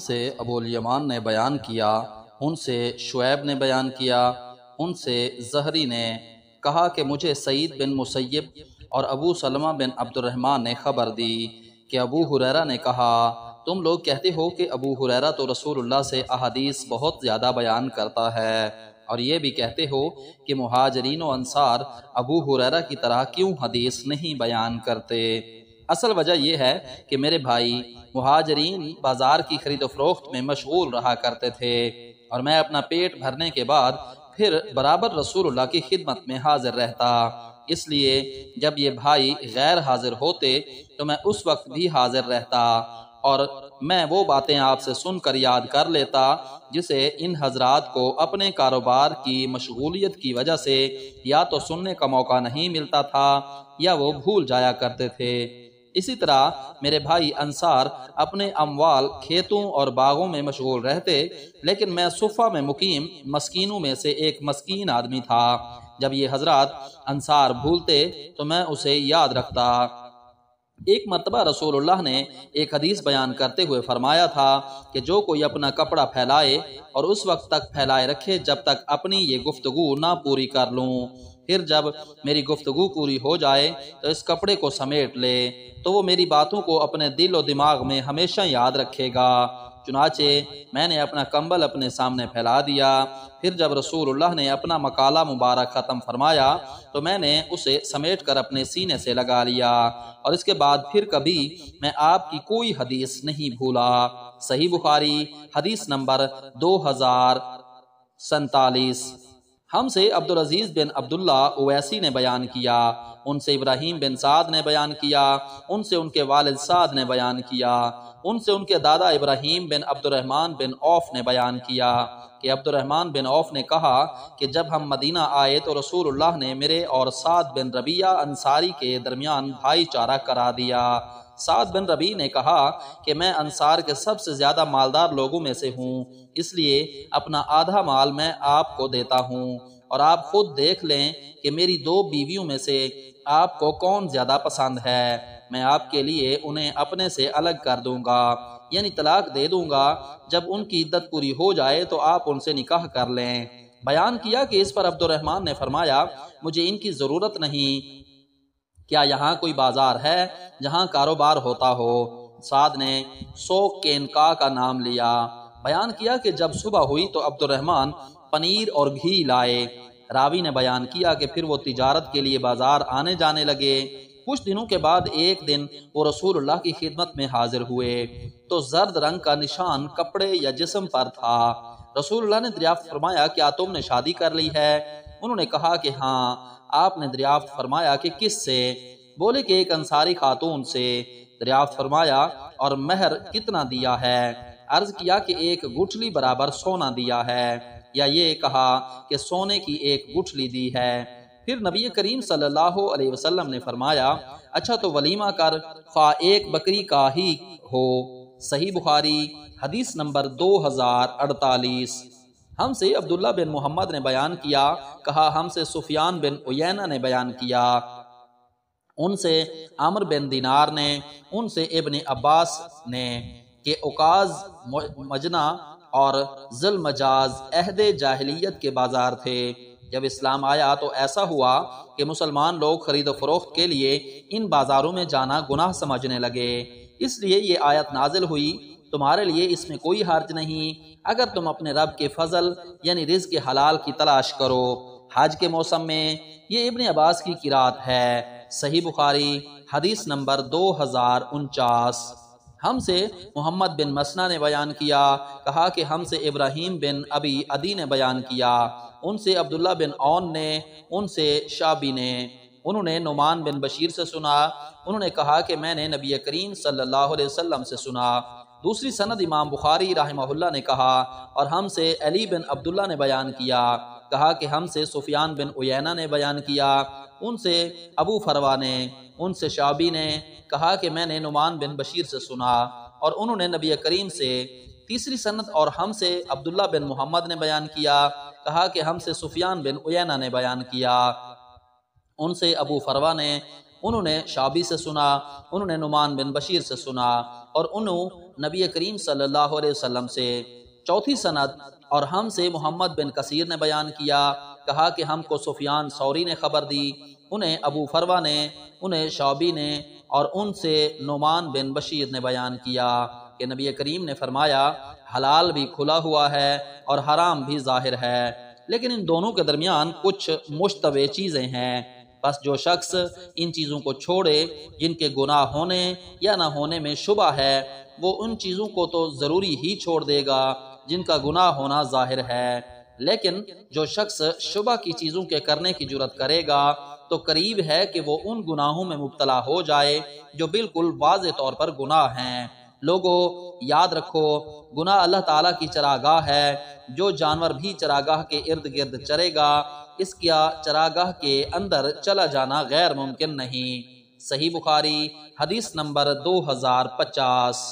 سے ابو الیمان نے بیان کیا، ان سے شعیب نے بیان کیا، ان سے زہری نے کہا کہ مجھے سعید بن مسیب اور ابو سلمہ بن عبد الرحمن نے خبر دی کہ ابو ہریرہ نے کہا، تم لوگ کہتے ہو کہ ابو ہریرہ تو رسول اللہ سے احادیث بہت زیادہ بیان کرتا ہے، اور یہ بھی کہتے ہو کہ مہاجرین و انصار ابو ہریرہ کی طرح کیوں حدیث نہیں بیان کرتے؟ اصل وجہ یہ ہے کہ میرے بھائی مہاجرین بازار کی خرید و فروخت میں مشغول رہا کرتے تھے، اور میں اپنا پیٹ بھرنے کے بعد پھر برابر رسول اللہ کی خدمت میں حاضر رہتا، اس لیے جب یہ بھائی غیر حاضر ہوتے تو میں اس وقت بھی حاضر رہتا، اور میں وہ باتیں آپ سے سن کر یاد کر لیتا جسے ان حضرات کو اپنے کاروبار کی مشغولیت کی وجہ سے یا تو سننے کا موقع نہیں ملتا تھا یا وہ بھول جایا کرتے تھے۔ اسی طرح میرے بھائی انصار اپنے اموال کھیتوں اور باغوں میں مشغول رہتے، لیکن میں صفہ میں مقیم مسکینوں میں سے ایک مسکین آدمی تھا۔ جب یہ حضرات انصار بھولتے تو میں اسے یاد رکھتا۔ ایک مرتبہ رسول اللہ نے ایک حدیث بیان کرتے ہوئے فرمایا تھا کہ جو کوئی اپنا کپڑا پھیلائے اور اس وقت تک پھیلائے رکھے جب تک اپنی یہ گفتگو نہ پوری کر لوں، پھر جب میری گفتگو پوری ہو جائے تو اس کپڑے کو سمیٹ لے، تو وہ میری باتوں کو اپنے دل و دماغ میں ہمیشہ یاد رکھے گا۔ چنانچہ میں نے اپنا کمبل اپنے سامنے پھیلا دیا، پھر جب رسول اللہ نے اپنا مقالہ مبارک ختم فرمایا تو میں نے اسے سمیٹ کر اپنے سینے سے لگا لیا، اور اس کے بعد پھر کبھی میں آپ کی کوئی حدیث نہیں بھولا۔ صحیح بخاری حدیث نمبر 2047۔ ہم سے عبدالعزیز بن عبداللہ اویسی نے بیان کیا، ان سے ابراہیم بن سعد نے بیان کیا، ان سے ان کے والد سعد نے بیان کیا، ان سے ان کے دادا ابراہیم بن عبد الرحمن بن عوف نے بیان کیا کہ عبد الرحمن بن عوف نے کہا کہ جب ہم مدینہ آئے تو رسول اللہ نے میرے اور سعد بن ربیعہ انصاری کے درمیان بھائی چارہ کرا دیا۔ سعد بن ربیع نے کہا کہ میں انصار کے سب سے زیادہ مالدار لوگوں میں سے ہوں، اس لیے اپنا آدھا مال میں آپ کو دیتا ہوں، اور آپ خود دیکھ لیں کہ میری 2 بیویوں میں سے آپ کو کون زیادہ پسند ہے، میں آپ کے لیے انہیں اپنے سے الگ کر دوں گا، یعنی طلاق دے دوں گا، جب ان کی عدت پوری ہو جائے تو آپ ان سے نکاح کر لیں۔ بیان کیا کہ اس پر عبد الرحمن نے فرمایا، مجھے ان کی ضرورت نہیں، کیا یہاں کوئی بازار ہے جہاں کاروبار ہوتا ہو؟ سعد نے سوق کینکا کا نام لیا۔ بیان کیا کہ جب صبح ہوئی تو عبد الرحمن پنیر اور گھی لائے۔ راوی نے بیان کیا کہ پھر وہ تجارت کے لیے بازار آنے جانے لگے۔ کچھ دنوں کے بعد ایک دن وہ رسول اللہ کی خدمت میں حاضر ہوئے تو زرد رنگ کا نشان کپڑے یا جسم پر تھا۔ رسول اللہ نے دریافت فرمایا، کیا تم نے شادی کر لی ہے؟ انہوں نے کہا کہ ہاں۔ آپ نے دریافت فرمایا کہ کس سے؟ بولے کہ ایک انصاری خاتون سے۔ دریافت فرمایا اور مہر کتنا دیا ہے؟ عرض کیا کہ 1 گٹھلی برابر سونا دیا ہے، یا یہ کہا کہ سونے کی 1 گٹھلی دی ہے۔ پھر نبی کریم صلی اللہ علیہ وسلم نے فرمایا، اچھا تو ولیمہ کر، خواہ 1 بکری کا ہی ہو۔ صحیح بخاری حدیث نمبر 2048۔ ہم سے عبداللہ بن محمد نے بیان کیا، کہا ہم سے سفیان بن عیینہ نے بیان کیا، ان سے عمرو بن دینار نے، ان سے ابن عباس نے کہ اوقاز مجنہ اور ذی المجاز عہد جاہلیت کے بازار تھے۔ جب اسلام آیا تو ایسا ہوا کہ مسلمان لوگ خرید و فروخت کے لیے ان بازاروں میں جانا گناہ سمجھنے لگے، اس لیے یہ آیت نازل ہوئی، تمہارے لیے اس میں کوئی حرج نہیں اگر تم اپنے رب کے فضل یعنی رزق حلال کی تلاش کرو۔ حج کے موسم میں یہ ابن عباس کی قرات ہے۔ صحیح بخاری حدیث نمبر 2049۔ ہم سے محمد بن مسنہ نے بیان کیا، کہا کہ ہم سے ابراہیم بن ابی عدی نے بیان کیا، ان سے عبداللہ بن عون نے، ان سے شعبی نے، انہوں نے نعمان بن بشیر سے سنا، انہوں نے کہا کہ میں نے نبی کریم صلی اللہ علیہ وسلم سے سنا۔ دوسری سند امام بخاری رحمہ اللہ نے کہا، اور ہم سے علی بن عبداللہ نے بیان کیا، کہا کہ ہم سے سفیان بن عیینہ نے بیان کیا، ان سے ابو فروا نے، ان سے شعبی نے کہا کہ میں نے نعمان بن بشیر سے سنا، اور انہوں نے نبی کریم سے۔ تیسری سند اور ہم سے عبداللہ بن محمد نے بیان کیا، کہا کہ ہم سے سفیان بن عیینہ نے بیان کیا، ان سے ابو فروا نے، انہوں نے شعبی سے سنا، انہوں نے نعمان بن بشیر سے سنا، اور انہوں نبی کریم صلی اللہ علیہ وسلم سے۔ چوتھی سند، اور ہم سے محمد بن کثیر نے بیان کیا، کہا کہ ہم کو سفیان ثوری نے خبر دی، انہیں ابو فروہ نے، انہیں شعبی نے، اور ان سے نعمان بن بشیر نے بیان کیا کہ نبی کریم نے فرمایا حلال بھی کھلا ہوا ہے اور حرام بھی ظاہر ہے، لیکن ان دونوں کے درمیان کچھ مشتبہ چیزیں ہیں، بس جو شخص ان چیزوں کو چھوڑے جن کے گناہ ہونے یا نہ ہونے میں شبہ ہے، وہ ان چیزوں کو تو ضروری ہی چھوڑ دے گا جن کا گناہ ہونا ظاہر ہے، لیکن جو شخص شبہ کی چیزوں کے کرنے کی جرات کرے گا تو قریب ہے کہ وہ ان گناہوں میں مبتلا ہو جائے جو بالکل واضح طور پر گناہ ہیں۔ لوگوں یاد رکھو، گناہ اللہ تعالیٰ کی چراگاہ ہے، جو جانور بھی چراگاہ کے ارد گرد چرے گا اس کا چراگاہ کے اندر چلا جانا غیر ممکن نہیں۔ صحیح بخاری حدیث نمبر 2050۔